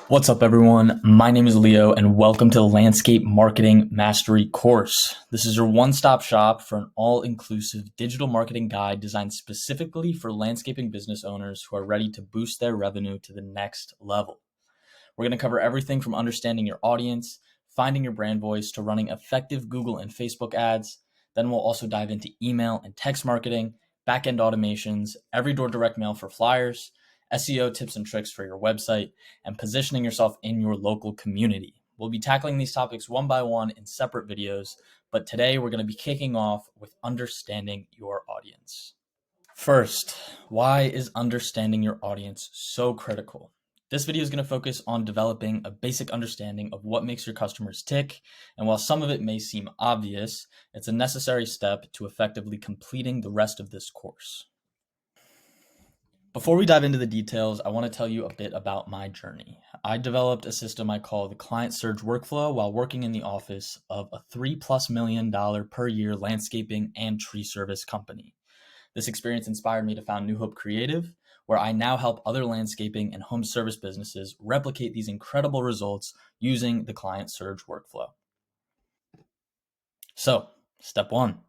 What's up, everyone? My name is Leo, and welcome to the Landscape Marketing Mastery course. This is your one-stop shop for an all-inclusive digital marketing guide designed specifically for landscaping business owners who are ready to boost their revenue to the next level. We're going to cover everything from understanding your audience, finding your brand voice, to running effective Google and Facebook ads. Then we'll also dive into email and text marketing, back-end automations, every door direct mail for flyers, SEO tips and tricks for your website, and positioning yourself in your local community. We'll be tackling these topics one by one in separate videos, but today we're going to be kicking off with understanding your audience. First, why is understanding your audience so critical? This video is going to focus on developing a basic understanding of what makes your customers tick, and while some of it may seem obvious, it's a necessary step to effectively completing the rest of this course. Before we dive into the details, I want to tell you a bit about my journey. I developed a system I call the Client Surge Workflow while working in the office of a $3+ million per year landscaping and tree service company. This experience inspired me to found New Hope Creative, where I now help other landscaping and home service businesses replicate these incredible results using the Client Surge Workflow. So, step one.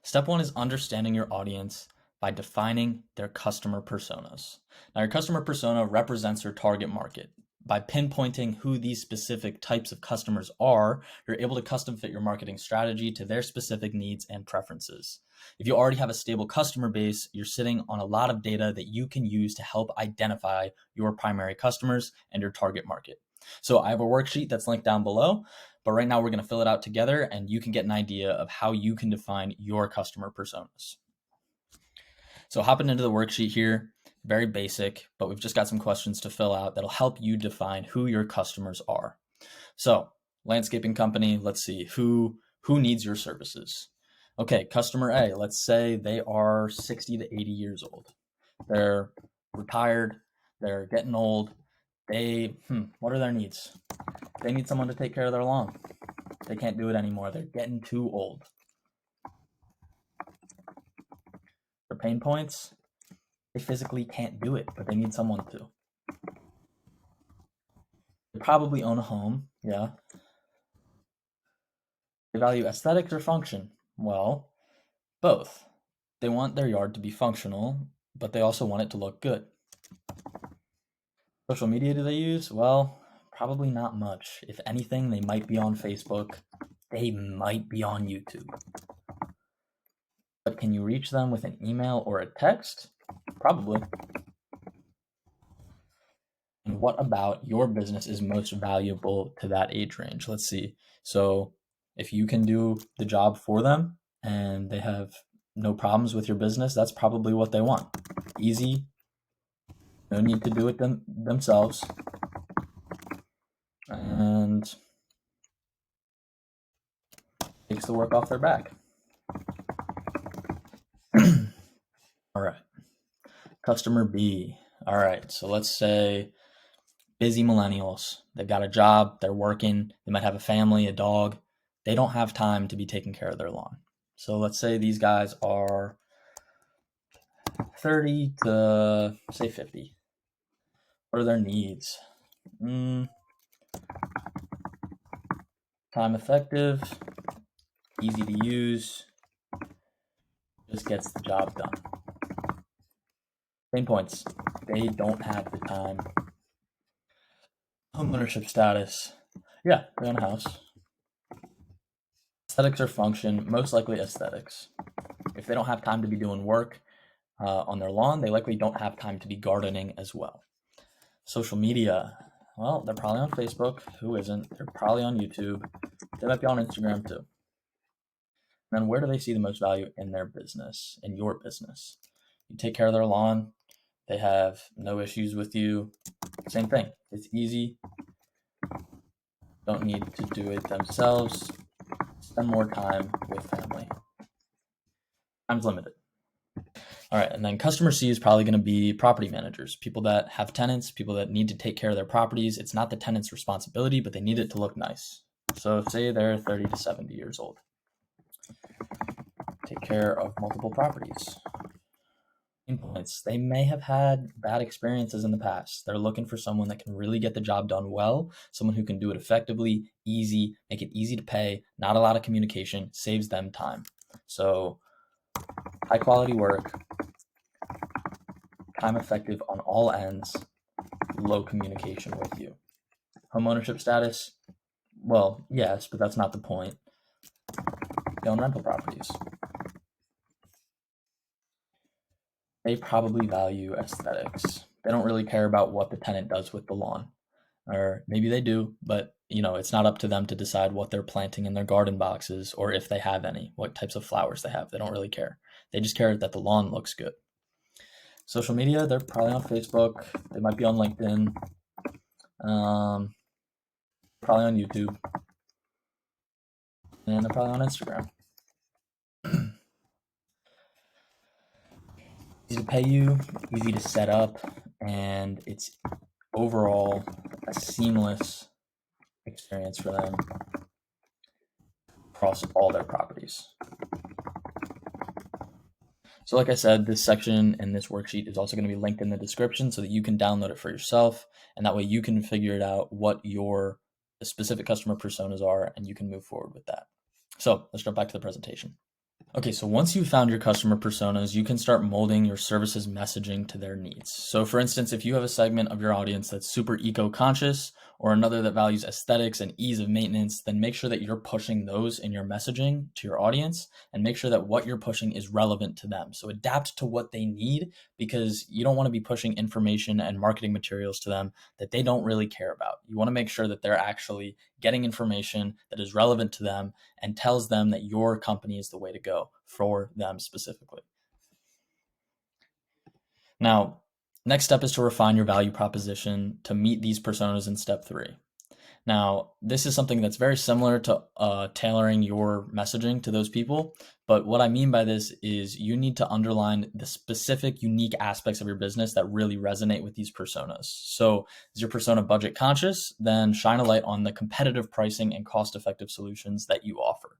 Step one is understanding your audience by defining their customer personas. Now, your customer persona represents your target market. By pinpointing who these specific types of customers are, you're able to custom fit your marketing strategy to their specific needs and preferences. If you already have a stable customer base, you're sitting on a lot of data that you can use to help identify your primary customers and your target market. So I have a worksheet that's linked down below, but right now we're going to fill it out together and you can get an idea of how you can define your customer personas. So hopping into the worksheet here, very basic, but we've just got some questions to fill out that'll help you define who your customers are. So landscaping company, let's see, who needs your services? Okay, customer A, let's say they are 60 to 80 years old. They're retired, they're getting old. What are their needs? They need someone to take care of their lawn. They can't do it anymore. They're getting too old. Their pain points, they physically can't do it, but they need someone to. They probably own a home, yeah. They value aesthetics or function? Well, both. They want their yard to be functional, but they also want it to look good. Social media do they use? Well, probably not much. If anything, they might be on Facebook. They might be on YouTube. But can you reach them with an email or a text? Probably. And what about your business is most valuable to that age range? Let's see. So if you can do the job for them and they have no problems with your business, that's probably what they want. Easy, no need to do it themselves, and takes the work off their back. All right. Customer B. All right. So let's say busy millennials. They've got a job, they're working, they might have a family, a dog. They don't have time to be taking care of their lawn. So let's say these guys are 30 to say 50. What are their needs? Time effective, easy to use, just gets the job done. Pain points. They don't have the time. Homeownership status. Yeah, they own a house. Aesthetics or function, most likely aesthetics. If they don't have time to be doing work on their lawn, they likely don't have time to be gardening as well. Social media, well, they're probably on Facebook. Who isn't? They're probably on YouTube. They might be on Instagram too. And then where do they see the most value in their business, in your business? You take care of their lawn. They have no issues with you. Same thing. It's easy. Don't need to do it themselves. Spend more time with family. Time's limited. All right, and then customer C is probably going to be property managers, people that have tenants, people that need to take care of their properties. It's not the tenant's responsibility, but they need it to look nice. So say they're 30 to 70 years old. Take care of multiple properties. pain points. They may have had bad experiences in the past. They're looking for someone that can really get the job done well, someone who can do it effectively, easy, make it easy to pay, not a lot of communication, saves them time. So high quality work, time effective on all ends, low communication with you. Home ownership status, well, yes, but that's not the point. They own rental properties. They probably value aesthetics. They don't really care about what the tenant does with the lawn. Or maybe they do, but it's not up to them to decide what they're planting in their garden boxes or if they have any, what types of flowers they have. They don't really care. They just care that the lawn looks good. Social media, they're probably on Facebook. They might be on LinkedIn. Probably on YouTube. And they're probably on Instagram. Easy to pay you, easy to set up, and it's overall a seamless experience for them across all their properties. So like I said, this section and this worksheet is also going to be linked in the description so that you can download it for yourself, and that way you can figure it out what your specific customer personas are, and you can move forward with that. So let's jump back to the presentation. Okay, so once you've found your customer personas, you can start molding your services messaging to their needs. So for instance, if you have a segment of your audience that's super eco-conscious or another that values aesthetics and ease of maintenance, then make sure that you're pushing those in your messaging to your audience and make sure that what you're pushing is relevant to them. So adapt to what they need, because you don't want to be pushing information and marketing materials to them that they don't really care about. You want to make sure that they're actually getting information that is relevant to them and tells them that your company is the way to go for them specifically. Now, next step is to refine your value proposition to meet these personas in step 3. Now, this is something that's very similar to tailoring your messaging to those people. But what I mean by this is you need to underline the specific, unique aspects of your business that really resonate with these personas. So is your persona budget conscious? Then shine a light on the competitive pricing and cost-effective solutions that you offer.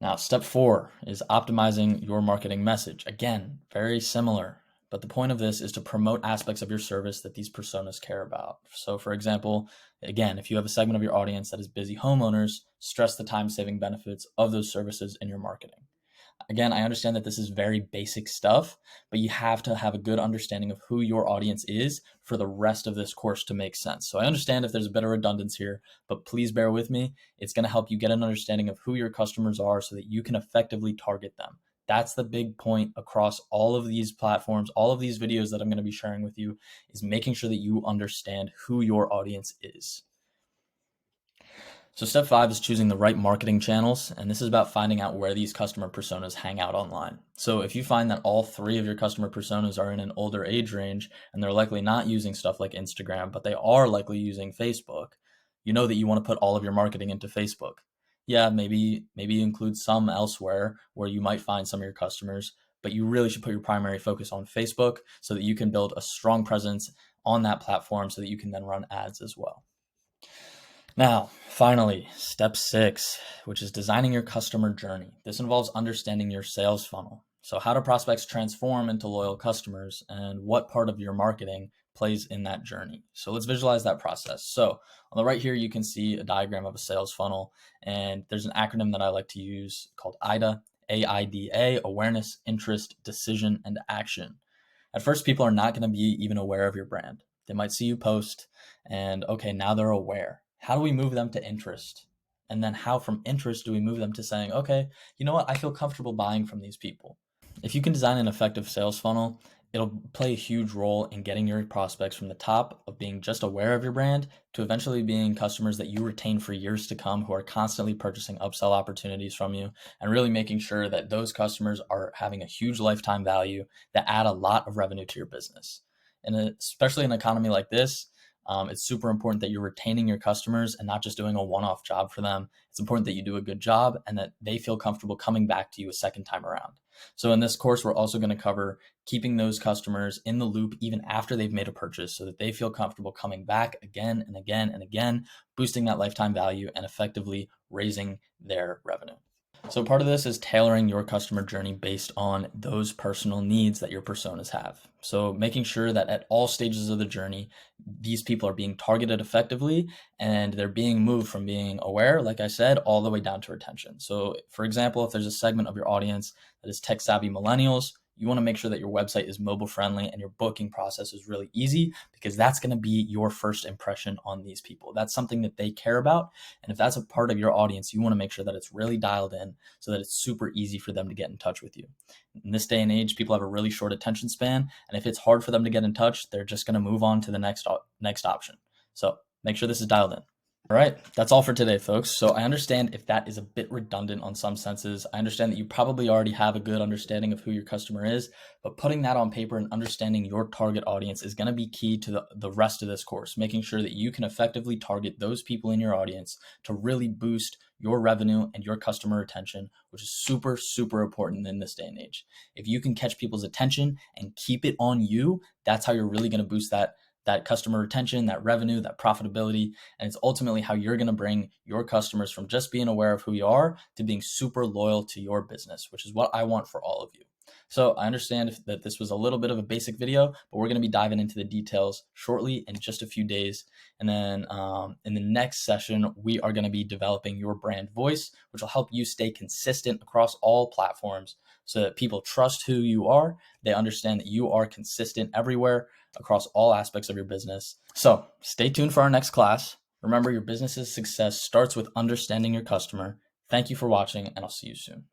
Now, step 4 is optimizing your marketing message. Again, very similar, but the point of this is to promote aspects of your service that these personas care about. So for example, again, if you have a segment of your audience that is busy homeowners, stress the time-saving benefits of those services in your marketing. Again, I understand that this is very basic stuff, but you have to have a good understanding of who your audience is for the rest of this course to make sense. So I understand if there's a bit of redundancy here, but please bear with me. It's going to help you get an understanding of who your customers are so that you can effectively target them. That's the big point across all of these platforms, all of these videos that I'm going to be sharing with you, is making sure that you understand who your audience is. So step 5 is choosing the right marketing channels, and this is about finding out where these customer personas hang out online. So if you find that all 3 of your customer personas are in an older age range and they're likely not using stuff like Instagram, but they are likely using Facebook, you know that you want to put all of your marketing into Facebook. Yeah, maybe include some elsewhere where you might find some of your customers, but you really should put your primary focus on Facebook so that you can build a strong presence on that platform so that you can then run ads as well. Now, finally, step 6, which is designing your customer journey. This involves understanding your sales funnel. So how do prospects transform into loyal customers, and what part of your marketing plays in that journey? So let's visualize that process. So on the right here, you can see a diagram of a sales funnel, and there's an acronym that I like to use called AIDA, AIDA, awareness, interest, decision, and action. At first, people are not going to be even aware of your brand. They might see you post and okay, now they're aware. How do we move them to interest? And then how from interest do we move them to saying, okay, you know what? I feel comfortable buying from these people. If you can design an effective sales funnel, it'll play a huge role in getting your prospects from the top of being just aware of your brand to eventually being customers that you retain for years to come, who are constantly purchasing upsell opportunities from you, and really making sure that those customers are having a huge lifetime value that add a lot of revenue to your business. And especially in an economy like this, it's super important that you're retaining your customers and not just doing a one-off job for them. It's important that you do a good job and that they feel comfortable coming back to you a second time around. So in this course, we're also going to cover keeping those customers in the loop even after they've made a purchase so that they feel comfortable coming back again and again and again, boosting that lifetime value and effectively raising their revenue. So part of this is tailoring your customer journey based on those personal needs that your personas have. So making sure that at all stages of the journey, these people are being targeted effectively and they're being moved from being aware, like I said, all the way down to retention. So for example, if there's a segment of your audience that is tech savvy millennials, you want to make sure that your website is mobile friendly and your booking process is really easy, because that's going to be your first impression on these people. That's something that they care about. And if that's a part of your audience, you want to make sure that it's really dialed in so that it's super easy for them to get in touch with you. In this day and age, people have a really short attention span. And if it's hard for them to get in touch, they're just going to move on to the next option. So make sure this is dialed in. All right, that's all for today, folks. So I understand if that is a bit redundant on some senses. I understand that you probably already have a good understanding of who your customer is, but putting that on paper and understanding your target audience is going to be key to the rest of this course, making sure that you can effectively target those people in your audience to really boost your revenue and your customer retention, which is super, super important in this day and age. If you can catch people's attention and keep it on you, that's how you're really going to boost that customer retention, that revenue, that profitability. And it's ultimately how you're going to bring your customers from just being aware of who you are to being super loyal to your business, which is what I want for all of you. So I understand that this was a little bit of a basic video, but we're going to be diving into the details shortly in just a few days. And then in the next session, we are going to be developing your brand voice, which will help you stay consistent across all platforms so that people trust who you are. They understand that you are consistent everywhere across all aspects of your business. So stay tuned for our next class. Remember, your business's success starts with understanding your customer. Thank you for watching, and I'll see you soon.